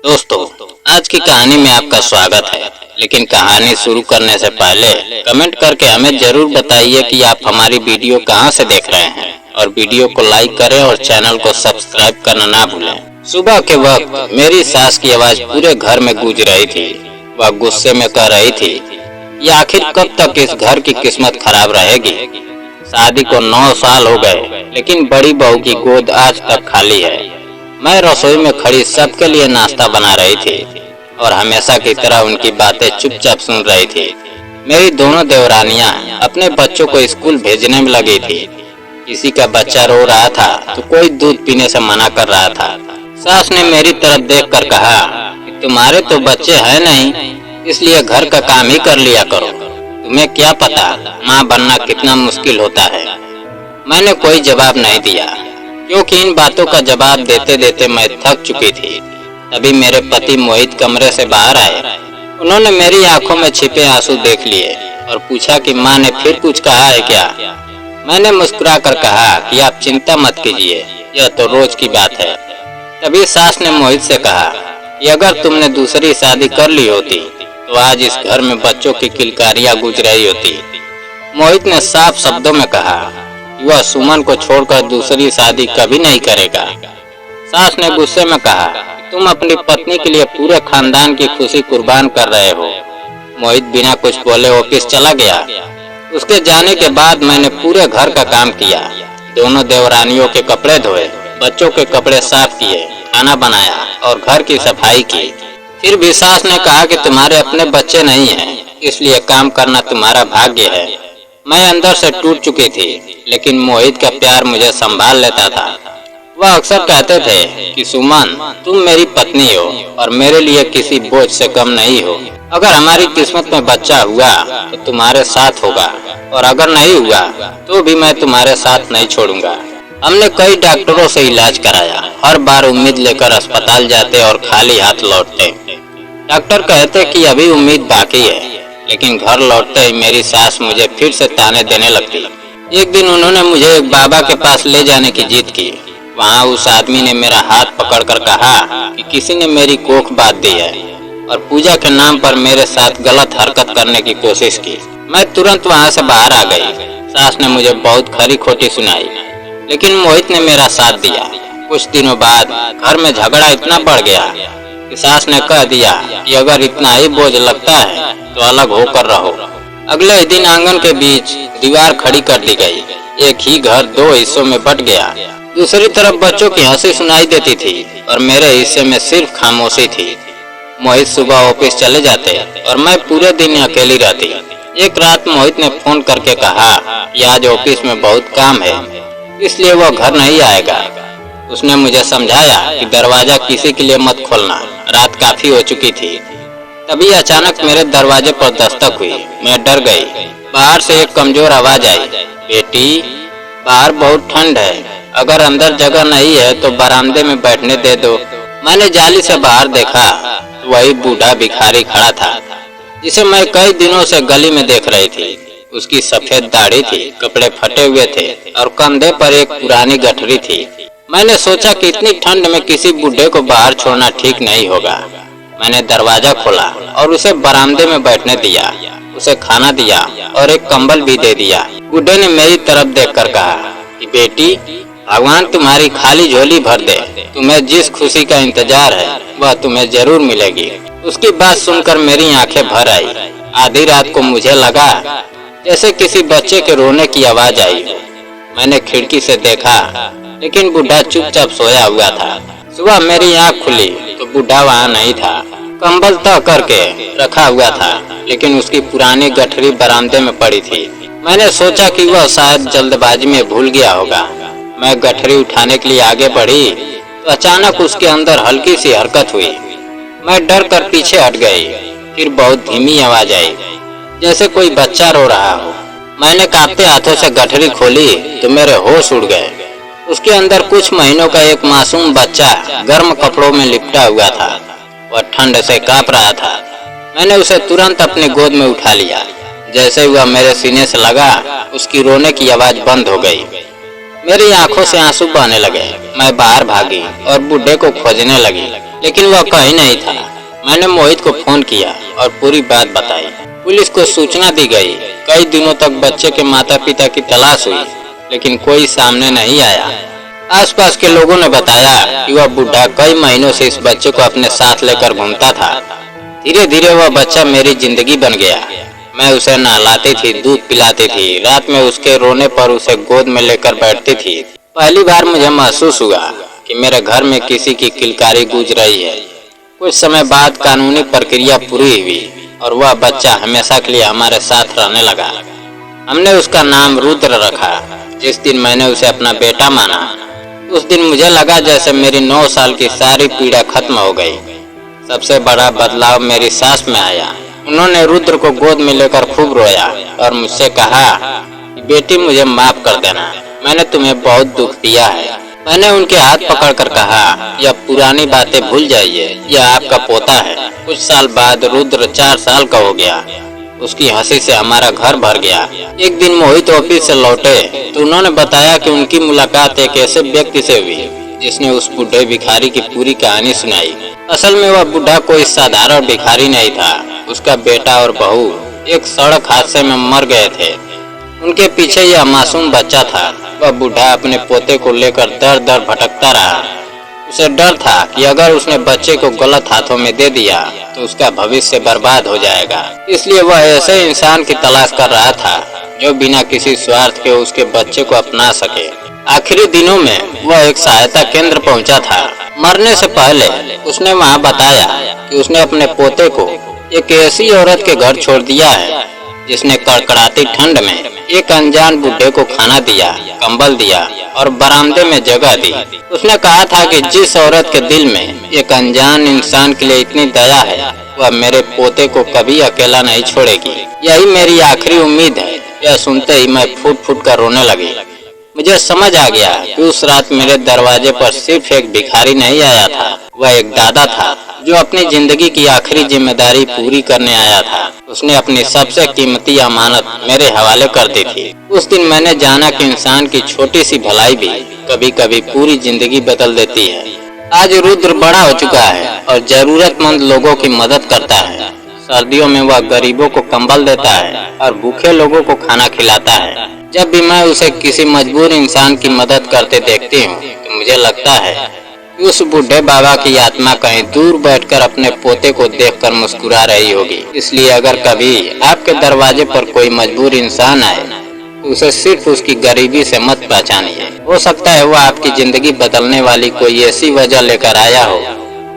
दोस्तों, आज की कहानी में आपका स्वागत है। लेकिन कहानी शुरू करने से पहले कमेंट करके हमें जरूर बताइए कि आप हमारी वीडियो कहां से देख रहे हैं और वीडियो को लाइक करें और चैनल को सब्सक्राइब करना ना भूलें। सुबह के वक्त मेरी सास की आवाज पूरे घर में गूंज रही थी। वह गुस्से में कह रही थी, ये आखिर कब तक इस घर की किस्मत खराब रहेगी। शादी को 9 साल हो गए, लेकिन बड़ी बहू की गोद आज तक खाली है। मैं रसोई में खड़ी सबके लिए नाश्ता बना रही थी और हमेशा की तरह उनकी बातें चुपचाप सुन रही थी। मेरी दोनों देवरानियां अपने बच्चों को स्कूल भेजने में लगी थी। किसी का बच्चा रो रहा था तो कोई दूध पीने से मना कर रहा था। सास ने मेरी तरफ देखकर कहा कि तुम्हारे तो बच्चे हैं नहीं, इसलिए घर का काम ही कर लिया करो। तुम्हें क्या पता माँ बनना कितना मुश्किल होता है। मैंने कोई जवाब नहीं दिया, क्योंकि इन बातों का जवाब देते देते मैं थक चुकी थी। तभी मेरे पति मोहित कमरे से बाहर आए। उन्होंने मेरी आंखों में छिपे आंसू देख लिए और पूछा कि माँ ने फिर कुछ कहा है क्या। मैंने मुस्कुराकर कहा कि आप चिंता मत कीजिए, यह तो रोज की बात है। तभी सास ने मोहित से कहा कि अगर तुमने दूसरी शादी कर ली होती तो आज इस घर में बच्चों की किलकारियां गूंज रही होती। मोहित ने साफ शब्दों में कहा वह सुमन को छोड़कर दूसरी शादी कभी नहीं करेगा। सास ने गुस्से में कहा, तुम अपनी पत्नी के लिए पूरे खानदान की खुशी कुर्बान कर रहे हो। मोहित बिना कुछ बोले ऑफिस चला गया। उसके जाने के बाद मैंने पूरे घर का काम किया। दोनों देवरानियों के कपड़े धोए, बच्चों के कपड़े साफ किए, खाना बनाया और घर की सफाई की। फिर भी सास ने कहा कि तुम्हारे अपने बच्चे नहीं हैं, इसलिए काम करना तुम्हारा भाग्य है। मैं अंदर से टूट चुकी थी, लेकिन मोहित का प्यार मुझे संभाल लेता था। वह अक्सर कहते थे कि सुमन, तुम मेरी पत्नी हो और मेरे लिए किसी बोझ से कम नहीं हो। अगर हमारी किस्मत में बच्चा हुआ तो तुम्हारे साथ होगा, और अगर नहीं हुआ तो भी मैं तुम्हारे साथ नहीं छोड़ूंगा। हमने कई डॉक्टरों से इलाज कराया। हर बार उम्मीद लेकर अस्पताल जाते और खाली हाथ लौटते। डॉक्टर कहते कि अभी उम्मीद बाकी है, लेकिन घर लौटते ही मेरी सास मुझे फिर से ताने देने लगती। एक दिन उन्होंने मुझे एक बाबा के पास ले जाने की जिद की। वहाँ उस आदमी ने मेरा हाथ पकड़कर कहा कि किसी ने मेरी कोख बांध दी है और पूजा के नाम पर मेरे साथ गलत हरकत करने की कोशिश की। मैं तुरंत वहाँ से बाहर आ गई। सास ने मुझे बहुत खरी खोटी सुनाई, लेकिन मोहित ने मेरा साथ दिया। कुछ दिनों बाद घर में झगड़ा इतना बढ़ गया कि सास ने कह दिया कि अगर इतना ही बोझ लगता है तो अलग होकर रहो। अगले ही दिन आंगन के बीच दीवार खड़ी कर दी गई। एक ही घर 2 हिस्सों में बट गया। दूसरी तरफ बच्चों की हंसी सुनाई देती थी और मेरे हिस्से में सिर्फ खामोशी थी। मोहित सुबह ऑफिस चले जाते और मैं पूरे दिन अकेली रहती। एक रात मोहित ने फोन करके कहा कि आज ऑफिस में बहुत काम है, इसलिए वह घर नहीं आएगा। उसने मुझे समझाया कि दरवाजा किसी के लिए मत खोलना। रात काफी हो चुकी थी। तभी अचानक मेरे दरवाजे पर दस्तक हुई। मैं डर गई। बाहर से एक कमजोर आवाज आई, बेटी, बाहर बहुत ठंड है, अगर अंदर जगह नहीं है तो बरामदे में बैठने दे दो। मैंने जाली से बाहर देखा, वही बूढ़ा भिखारी खड़ा था जिसे मैं कई दिनों से गली में देख रही थी। उसकी सफेद दाढ़ी थी, कपड़े फटे हुए थे और कंधे पर एक पुरानी गठरी थी। मैंने सोचा कि इतनी ठंड में किसी बूढ़े को बाहर छोड़ना ठीक नहीं होगा। मैंने दरवाजा खोला और उसे बरामदे में बैठने दिया। उसे खाना दिया और एक कंबल भी दे दिया। बूढ़े ने मेरी तरफ देखकर कहा कि बेटी, भगवान तुम्हारी खाली झोली भर दे। तुम्हें जिस खुशी का इंतजार है वह तुम्हें जरूर मिलेगी। उसकी बात सुनकर मेरी आंखें भर आई। आधी रात को मुझे लगा जैसे किसी बच्चे के रोने की आवाज आई। मैंने खिड़की से देखा, लेकिन बूढ़ा चुपचाप सोया हुआ था। सुबह मेरी आंख खुली तो बूढ़ा वहाँ नहीं था। कंबल तह करके रखा हुआ था, लेकिन उसकी पुरानी गठरी बरामदे में पड़ी थी। मैंने सोचा कि वह शायद जल्दबाजी में भूल गया होगा। मैं गठरी उठाने के लिए आगे बढ़ी तो अचानक उसके अंदर हल्की सी हरकत हुई। मैं डर कर पीछे हट गई। फिर बहुत धीमी आवाज आई, जैसे कोई बच्चा रो रहा हो। मैंने कांपते हाथों से गठरी खोली तो मेरे होश उड़ गए। उसके अंदर कुछ महीनों का एक मासूम बच्चा गर्म कपड़ों में लिपटा हुआ था। वह ठंड से कांप रहा था। मैंने उसे तुरंत अपनी गोद में उठा लिया। जैसे वह मेरे सीने से लगा, उसकी रोने की आवाज बंद हो गई। मेरी आंखों से आंसू बहने लगे। मैं बाहर भागी और बूढ़े को खोजने लगी। लेकिन वह कहीं नहीं था। मैंने मोहित को फोन किया और पूरी बात बताई। पुलिस को सूचना दी गई। कई दिनों तक बच्चे के माता पिता की तलाश हुई, लेकिन कोई सामने नहीं आया। आसपास के लोगों ने बताया कि वह बुढ़ा कई महीनों से इस बच्चे को अपने साथ लेकर घूमता था। धीरे धीरे वह बच्चा मेरी जिंदगी बन गया। मैं उसे नहलाती थी, दूध पिलाती थी, रात में उसके रोने पर उसे गोद में लेकर बैठती थी। पहली बार मुझे महसूस हुआ कि मेरे घर में किसी की किलकारी गूंज रही है। कुछ समय बाद कानूनी प्रक्रिया पूरी हुई और वह बच्चा हमेशा के लिए हमारे साथ रहने लगा। हमने उसका नाम रुद्र रखा। जिस दिन मैंने उसे अपना बेटा माना, उस दिन मुझे लगा जैसे मेरी 9 साल की सारी पीड़ा खत्म हो गई। सबसे बड़ा बदलाव मेरी सास में आया। उन्होंने रुद्र को गोद में लेकर खूब रोया और मुझसे कहा कि बेटी मुझे माफ कर देना, मैंने तुम्हें बहुत दुख दिया है। मैंने उनके हाथ पकड़कर कहा, यह पुरानी बातें भूल जाइए, यह आपका पोता है। कुछ साल बाद रुद्र 4 साल का हो गया। उसकी हंसी से हमारा घर भर गया। एक दिन मोहित ऑफिस से लौटे तो उन्होंने बताया कि उनकी मुलाकात एक ऐसे व्यक्ति से हुई जिसने उस बुढ़े भिखारी की पूरी कहानी सुनाई। असल में वह बुढ़ा कोई साधारण भिखारी नहीं था। उसका बेटा और बहू एक सड़क हादसे में मर गए थे। उनके पीछे यह मासूम बच्चा था। वह बुढ़ा अपने पोते को लेकर दर दर भटकता रहा। उसे डर था कि अगर उसने बच्चे को गलत हाथों में दे दिया तो उसका भविष्य बर्बाद हो जाएगा। इसलिए वह ऐसे इंसान की तलाश कर रहा था जो बिना किसी स्वार्थ के उसके बच्चे को अपना सके। आखिरी दिनों में वह एक सहायता केंद्र पहुंचा था। मरने से पहले उसने वहां बताया कि उसने अपने पोते को एक ऐसी औरत के घर छोड़ दिया है जिसने कड़कड़ाती ठंड में एक अनजान बुढ़े को खाना दिया, कंबल दिया और बरामदे में जगह दी। उसने कहा था कि जिस औरत के दिल में एक अनजान इंसान के लिए इतनी दया है, वह मेरे पोते को कभी अकेला नहीं छोड़ेगी। यही मेरी आखिरी उम्मीद है। यह सुनते ही मैं फूट फूट कर रोने लगी। मुझे समझ आ गया कि उस रात मेरे दरवाजे पर सिर्फ एक भिखारी नहीं आया था, वह एक दादा था जो अपनी जिंदगी की आखिरी जिम्मेदारी पूरी करने आया था। उसने अपनी सबसे कीमती अमानत मेरे हवाले कर दी थी। उस दिन मैंने जाना कि इंसान की छोटी सी भलाई भी कभी कभी पूरी जिंदगी बदल देती है। आज रुद्र बड़ा हो चुका है और जरूरतमंद लोगों की मदद करता है। सर्दियों में वह गरीबों को कंबल देता है और भूखे लोगों को खाना खिलाता है। जब भी मैं उसे किसी मजबूर इंसान की मदद करते देखती हूँ तो मुझे लगता है कि उस बूढ़े बाबा की आत्मा कहीं दूर बैठकर अपने पोते को देखकर मुस्कुरा रही होगी। इसलिए अगर कभी आपके दरवाजे पर कोई मजबूर इंसान आए तो उसे सिर्फ उसकी गरीबी से मत पहचानिए। हो सकता है वह आपकी जिंदगी बदलने वाली कोई ऐसी वजह लेकर आया हो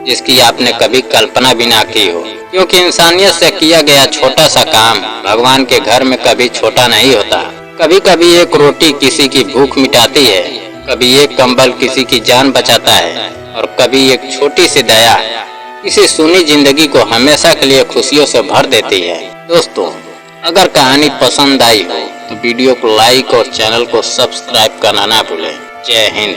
जिसकी आपने कभी कल्पना भी ना की हो। क्योंकि इंसानियत से किया गया छोटा सा काम भगवान के घर में कभी छोटा नहीं होता। कभी कभी एक रोटी किसी की भूख मिटाती है, कभी एक कंबल किसी की जान बचाता है और कभी एक छोटी सी दया किसी सुनी जिंदगी को हमेशा के लिए खुशियों से भर देती है। दोस्तों, अगर कहानी पसंद आई हो तो वीडियो को लाइक और चैनल को सब्सक्राइब करना ना भूलें। जय हिंद।